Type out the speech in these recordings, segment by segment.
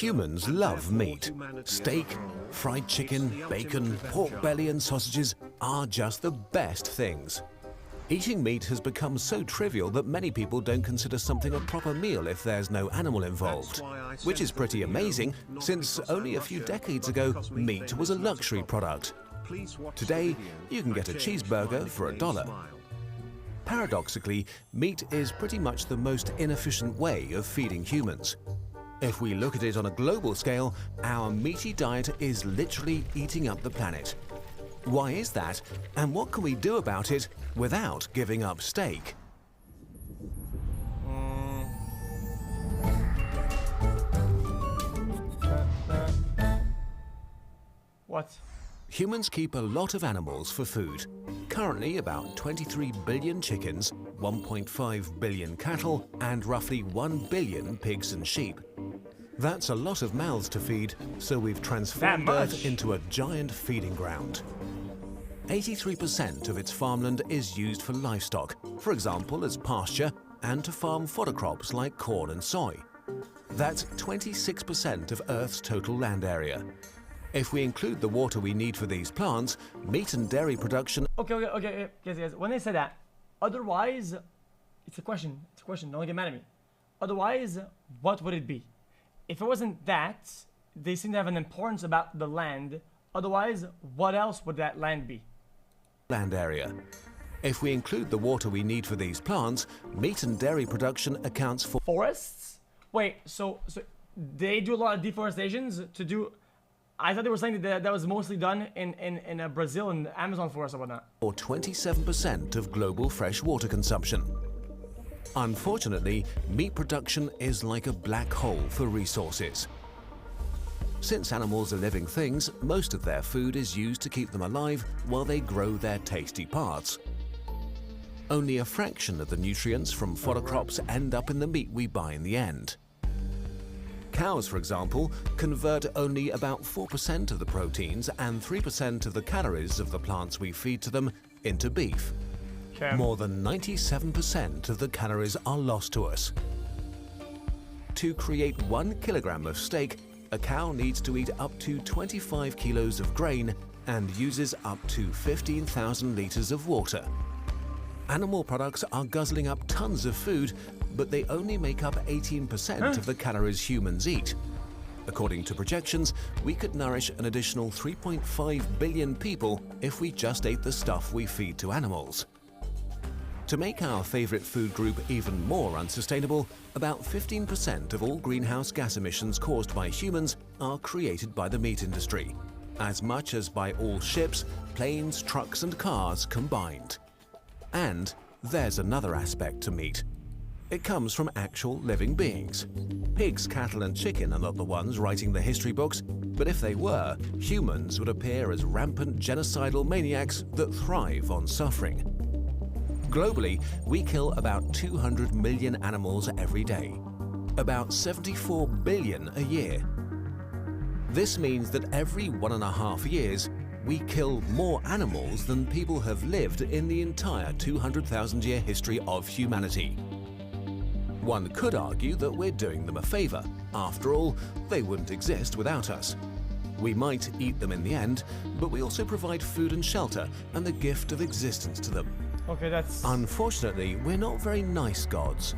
Humans love meat. Steak, fried chicken, bacon, pork belly and sausages are just the best things. Eating meat has become so trivial that many people don't consider something a proper meal if there's no animal involved. Which is pretty amazing, since only a few decades ago, meat was a luxury product. Today, you can get a cheeseburger for $1. Paradoxically, meat is pretty much the most inefficient way of feeding humans. If we look at it on a global scale, our meaty diet is literally eating up the planet. Why is that, and what can we do about it without giving up steak? What? Humans keep a lot of animals for food. Currently, about 23 billion chickens, 1.5 billion cattle, and roughly 1 billion pigs and sheep. That's a lot of mouths to feed, so we've transformed Earth into a giant feeding ground. 83% of its farmland is used for livestock, for example as pasture, and to farm fodder crops like corn and soy. That's 26% of Earth's total land area. If we include the water we need for these plants, meat and dairy production... Okay, guys, when they say that, otherwise, it's a question, don't get mad at me. Otherwise, what would it be? If it wasn't that, they seem to have an importance about the land, otherwise, what else would that land be? Land area. If we include the water we need for these plants, meat and dairy production accounts for... Forests? Wait, so they do a lot of deforestations to do... I thought they were saying that that was mostly done in Brazil and Amazon forest or whatnot. Or 27% of global fresh water consumption. Unfortunately, meat production is like a black hole for resources. Since animals are living things, most of their food is used to keep them alive while they grow their tasty parts. Only a fraction of the nutrients from fodder crops end up in the meat we buy in the end. Cows, for example, convert only about 4% of the proteins and 3% of the calories of the plants we feed to them into beef. More than 97% of the calories are lost to us. To create 1 kilogram of steak, a cow needs to eat up to 25 kilos of grain and uses up to 15,000 liters of water. Animal products are guzzling up tons of food, but they only make up 18% of the calories humans eat. According to projections, we could nourish an additional 3.5 billion people if we just ate the stuff we feed to animals. To make our favorite food group even more unsustainable, about 15% of all greenhouse gas emissions caused by humans are created by the meat industry, as much as by all ships, planes, trucks and cars combined. And there's another aspect to meat. It comes from actual living beings. Pigs, cattle and chicken are not the ones writing the history books, but if they were, humans would appear as rampant genocidal maniacs that thrive on suffering. Globally, we kill about 200 million animals every day, about 74 billion a year. This means that every 1.5 years, we kill more animals than people have lived in the entire 200,000-year history of humanity. One could argue that we're doing them a favor. After all, they wouldn't exist without us. We might eat them in the end, but we also provide food and shelter and the gift of existence to them. Okay, that's... Unfortunately, we're not very nice gods.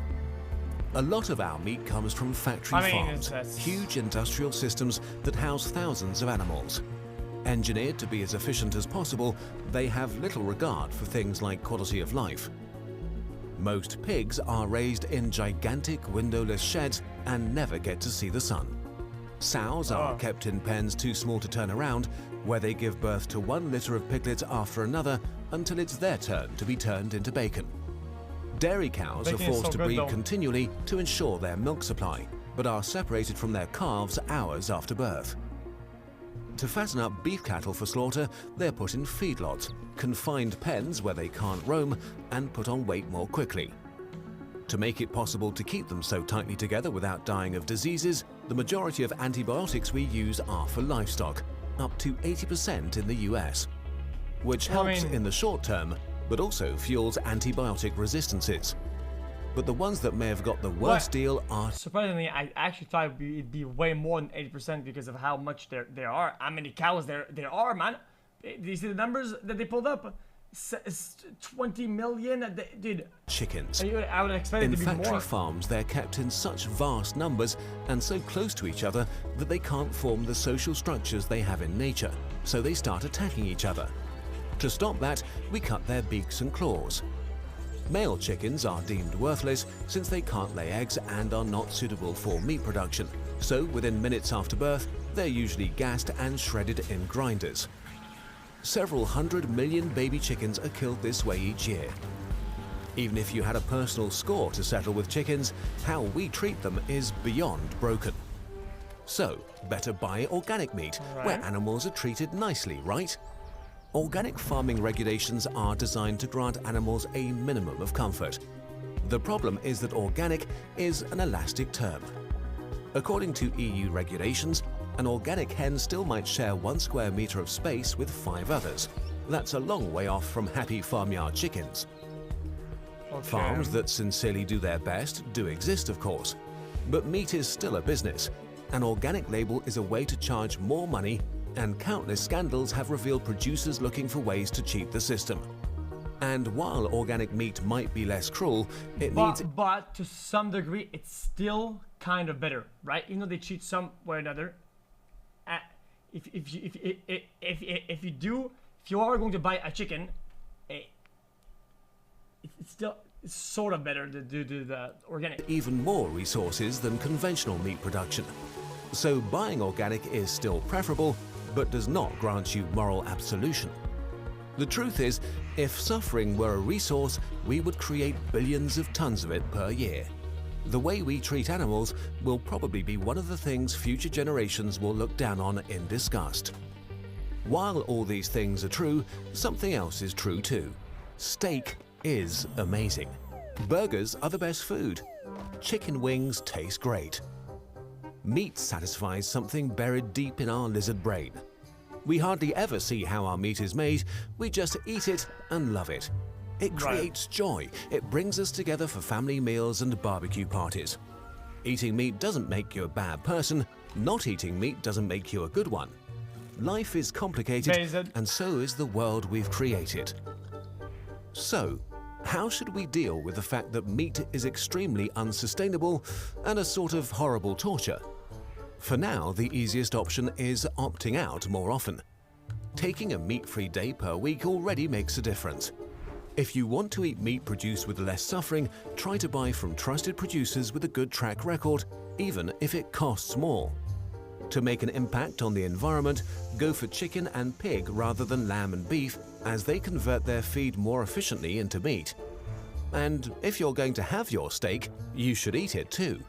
A lot of our meat comes from factory farms, huge industrial systems that house thousands of animals. Engineered to be as efficient as possible, they have little regard for things like quality of life. Most pigs are raised in gigantic windowless sheds and never get to see the sun. Sows are kept in pens too small to turn around, where they give birth to 1 litter of piglets after another until it's their turn to be turned into bacon. Dairy cows are forced to breed continually to ensure their milk supply, but are separated from their calves hours after birth. To fatten up beef cattle for slaughter, they're put in feedlots, confined pens where they can't roam, and put on weight more quickly. To make it possible to keep them so tightly together without dying of diseases, the majority of antibiotics we use are for livestock, up to 80% in the US, which helps in the short term, but also fuels antibiotic resistances. but the ones that may have got the worst deal are... Surprisingly, I actually thought it'd be way more than 80% because of how much there are. How many cows there are, man. Do you see the numbers that they pulled up? 20 million, dude. Chickens. I would expect it to be more. In factory farms, they're kept in such vast numbers and so close to each other that they can't form the social structures they have in nature, so they start attacking each other. To stop that, we cut their beaks and claws. Male chickens are deemed worthless since they can't lay eggs and are not suitable for meat production, so within minutes after birth, they're usually gassed and shredded in grinders. Several 100 million baby chickens are killed this way each year. Even if you had a personal score to settle with chickens, how we treat them is beyond broken. So, better buy organic meat, where animals are treated nicely, right? Organic farming regulations are designed to grant animals a minimum of comfort. The problem is that organic is an elastic term. According to EU regulations, an organic hen still might share 1 square meter of space with 5 others. That's a long way off from happy farmyard chickens. Okay. Farms that sincerely do their best do exist, of course. But meat is still a business. An organic label is a way to charge more money, and countless scandals have revealed producers looking for ways to cheat the system. And while organic meat might be less cruel, But to some degree, it's still kind of better, right? Even though they cheat some way or another. If you are going to buy a chicken, it's still sort of better to do the organic. Even more resources than conventional meat production. So buying organic is still preferable, but does not grant you moral absolution. The truth is, if suffering were a resource, we would create billions of tons of it per year. The way we treat animals will probably be one of the things future generations will look down on in disgust. While all these things are true, something else is true too. Steak is amazing. Burgers are the best food. Chicken wings taste great. Meat satisfies something buried deep in our lizard brain. We hardly ever see how our meat is made, we just eat it and love it. It creates joy. It brings us together for family meals and barbecue parties. Eating meat doesn't make you a bad person. Not eating meat doesn't make you a good one. Life is complicated, and so is the world we've created. So, how should we deal with the fact that meat is extremely unsustainable and a sort of horrible torture? For now, the easiest option is opting out more often. Taking a meat-free day per week already makes a difference. If you want to eat meat produced with less suffering, try to buy from trusted producers with a good track record, even if it costs more. To make an impact on the environment, go for chicken and pig rather than lamb and beef, as they convert their feed more efficiently into meat. And if you're going to have your steak, you should eat it too.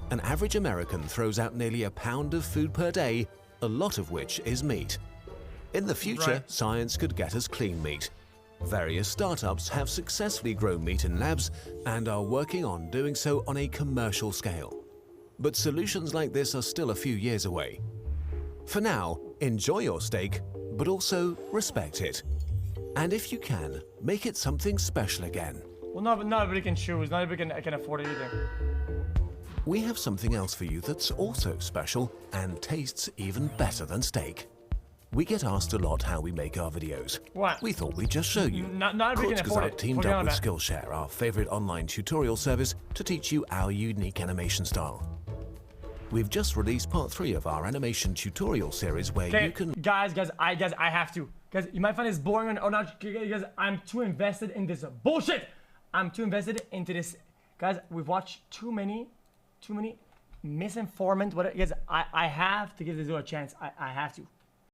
An average American throws out nearly a pound of food per day, a lot of which is meat. In the future, science could get us clean meat. Various startups have successfully grown meat in labs and are working on doing so on a commercial scale. But solutions like this are still a few years away. For now, enjoy your steak, but also respect it. And if you can, make it something special again. Well, not everybody can choose, not everybody can afford it either. We have something else for you that's also special and tastes even better than steak. We get asked a lot how we make our videos. What? We thought we'd just show you. Not everybody can afford it. Teamed up with Skillshare, our favorite online tutorial service, to teach you our unique animation style. We've just released part 3 of our animation tutorial series where you can... Guys, I have to. Guys, you might find this boring or not. Guys, I'm too invested in this bullshit. I'm too invested into this. Guys, we've watched too many misinformant. Guys, I have to give this video a chance. I have to.